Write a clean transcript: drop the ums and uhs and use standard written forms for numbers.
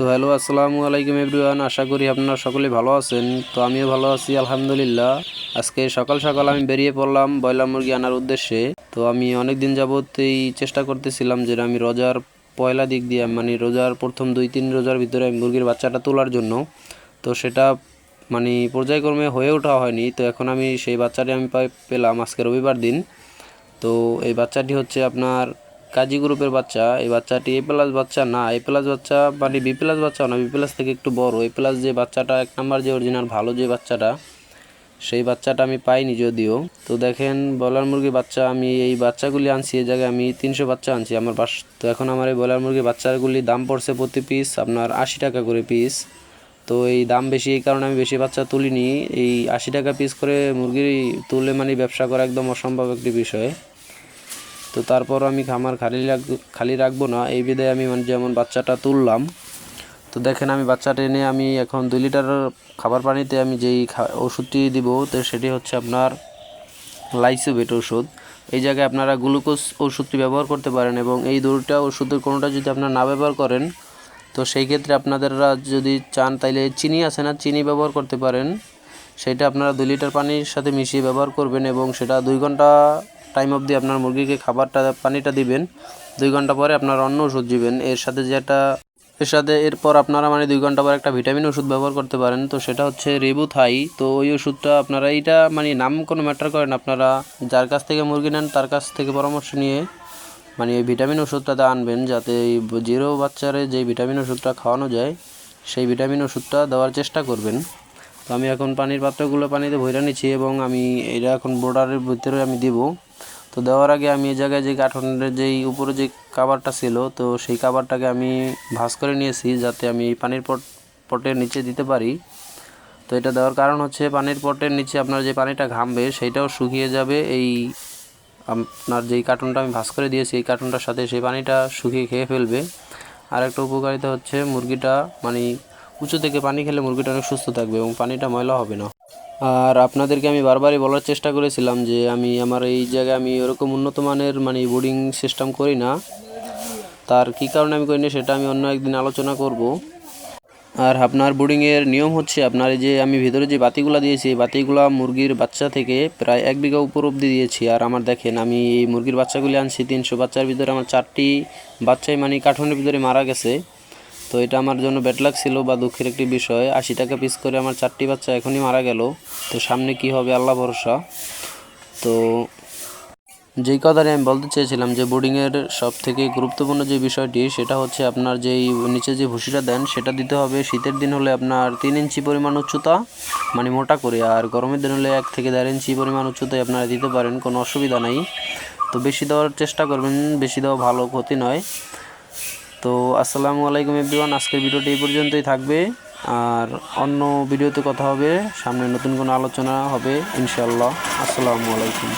তো হ্যালো, আসসালামু আলাইকুম এভরিওয়ান। আশা করি আপনারা সকলে ভালো আছেন। তো আমিও ভালো আছি আলহামদুলিল্লাহ। আজকে সকাল সকাল আমি বেরিয়ে পড়লাম ব্রয়লার মুরগি আনার উদ্দেশ্যে। তো আমি অনেক দিন যাবত এই চেষ্টা করতেছিলাম যে আমি রোজার পয়লা দিক দিয়ে মানে রোজার প্রথম 2-3 রোজার ভিতরে আমি মুরগির বাচ্চাটা তোলার জন্য। তো সেটা মানে পর্যায়ক্রমে হয়ে ওঠা হয়নি। তো এখন আমি সেই বাচ্চাটি আমি পেলাম আজকে রবিবার দিন। তো এই বাচ্চাটি হচ্ছে আপনার কাজী গ্রুপের বাচ্চা। এই বাচ্চাটি এ প্লাস বাচ্চা না, এ প্লাস বাচ্চা মানে বি প্লাস বাচ্চা না, বি প্লাস থেকে একটু বড়। এ প্লাস যে বাচ্চাটা 1 নাম্বার যে অরিজিনাল ভালো যে বাচ্চাটা, সেই বাচ্চাটা আমি পাইনি যদিও। তো দেখেন ব্রয়লার মুরগির বাচ্চা আমি এই বাচ্চাগুলি আনছি, এই জায়গায় আমি 300 বাচ্চা আনছি আমার তো এখন আমার এই ব্রয়লার মুরগির বাচ্চাগুলির দাম পড়ছে প্রতি পিস আপনার 80 টাকা করে পিস। তো এই দাম বেশি, এই কারণে আমি বেশি বাচ্চা তুলিনি। এই 80 টাকা পিস করে মুরগি তুলে মানে ব্যবসা করা একদম অসম্ভব একটি বিষয়। তো তারপর আমি খামার খালি রাখবো না, এই বিধায় আমি মানে যেমন বাচ্চাটা তুললাম। তো দেখেন আমি বাচ্চাটা এনে আমি এখন 2 লিটার খাবার পানিতে আমি যেই ওষুধটি দিব, তো সেটি হচ্ছে আপনার লাইসোভেট ওষুধ। এই জায়গায় আপনারা গ্লুকোজ ওষুধটি ব্যবহার করতে পারেন, এবং এই দুটো ওষুধের কোনোটা যদি আপনারা না ব্যবহার করেন, তো সেই ক্ষেত্রে আপনারা যদি চান তাইলে চিনি আছে না, চিনি ব্যবহার করতে পারেন। সেটা আপনারা 2 লিটার পানির সাথে মিশিয়ে ব্যবহার করবেন, এবং সেটা 2 ঘন্টা টাইম অবধি আপনার মুরগিকে পানিটা দিবেন। 2 ঘন্টা পরে আপনারা অন্য ওষুধ দিবেন এর সাথে এরপর আপনারা মানে 2 ঘন্টা পর একটা ভিটামিন ওষুধ ব্যবহার করতে পারেন। তো সেটা হচ্ছে রিবুথাই। তো ওই ওষুধটা আপনারা এইটা মানে নাম কোনো ম্যাটার করেন, আপনারা যার কাছ থেকে মুরগি নেন তার কাছ থেকে পরামর্শ নিয়ে মানে এই ভিটামিন ওষুধটাতে আনবেন, যাতে এই জিরো বাচ্চারে যে ভিটামিন ওষুধটা খাওয়ানো যায় সেই ভিটামিন ওষুধটা দেওয়ার চেষ্টা করবেন। তো আমি এখন পানির পাত্রগুলো পানিতে ভরে নিচ্ছি, এবং আমি এটা এখন বোর্ডারের ভিতরে আমি দিব। তো দেওয়ার আগে আমি এই জায়গায় যে কার্টনের যেই উপরে যে কাভারটা ছিল, তো সেই কাভারটাকে আমি ভাঁজ করে নিয়েছি যাতে আমি পানির পটের নিচে দিতে পারি। তো এটা দেওয়ার কারণ হচ্ছে পানির পটের নিচে আপনার যে পানিটা ঘামবে সেইটাও শুকিয়ে যাবে। এই আপনার যেই কার্টনটা আমি ভাঁজ করে দিয়েছি এই কার্টনটার সাথে সেই পানিটা শুকিয়ে খেয়ে ফেলবে। আর একটা উপকারিতা হচ্ছে মুরগিটা মানে উঁচু থেকে পানি খেলে মুরগিটা অনেক সুস্থ থাকবে এবং পানিটা ময়লা হবে না। আর আপনাদেরকে আমি বারবারই বলার চেষ্টা করেছিলাম যে আমি আমার এই জায়গায় আমি ওরকম উন্নত মানের মানে বোর্ডিং সিস্টেম করি না। তার কী কারণে আমি করি না সেটা আমি অন্য একদিন আলোচনা করব। আর আপনার বোর্ডিংয়ের নিয়ম হচ্ছে আপনার এই যে আমি ভিতরে যে বাতিগুলো দিয়েছি এই বাতিগুলো মুরগির বাচ্চা থেকে প্রায় 1 বিঘা উপর অবধি দিয়েছি। আর আমার দেখেন আমি এই মুরগির বাচ্চাগুলি আনছি 300 বাচ্চার ভিতরে আমার 4টি বাচ্চাই মানে কার্টনের ভিতরে মারা গেছে। তো এটা আমার জন্য ব্যাড লাক ছিল বা দুঃখের একটি বিষয়। 80 টাকা পিস করে আমার 4টি বাচ্চা এখনই মারা গেল। তো সামনে কি হবে আল্লাহ ভরসা। তো যেই কথাটি আমি বলতে চেয়েছিলাম যে বোর্ডিংয়ের সব থেকে গুরুত্বপূর্ণ যে বিষয়টি সেটা হচ্ছে আপনার যেই নিচে যে ভুসিটা দেন সেটা দিতে হবে শীতের দিন হলে আপনার 3 ইঞ্চি পরিমাণ উচ্চতা মানে মোটা করে, আর গরমের দিন হলে 1 থেকে 1.5 ইঞ্চি পরিমাণ উচ্চতায় আপনারা দিতে পারেন, কোনো অসুবিধা নাই। তো বেশি দেওয়ার চেষ্টা করবেন, বেশি দেওয়া ভালো, ক্ষতি নয়। তো আসসালামু আলাইকুম এভরিওয়ান, আজকের ভিডিওটি এই পর্যন্তই থাকবে। আর অন্য ভিডিওতে কথা হবে, সামনে নতুন কোনো আলোচনা হবে ইনশাআল্লাহ। আসসালামু আলাইকুম।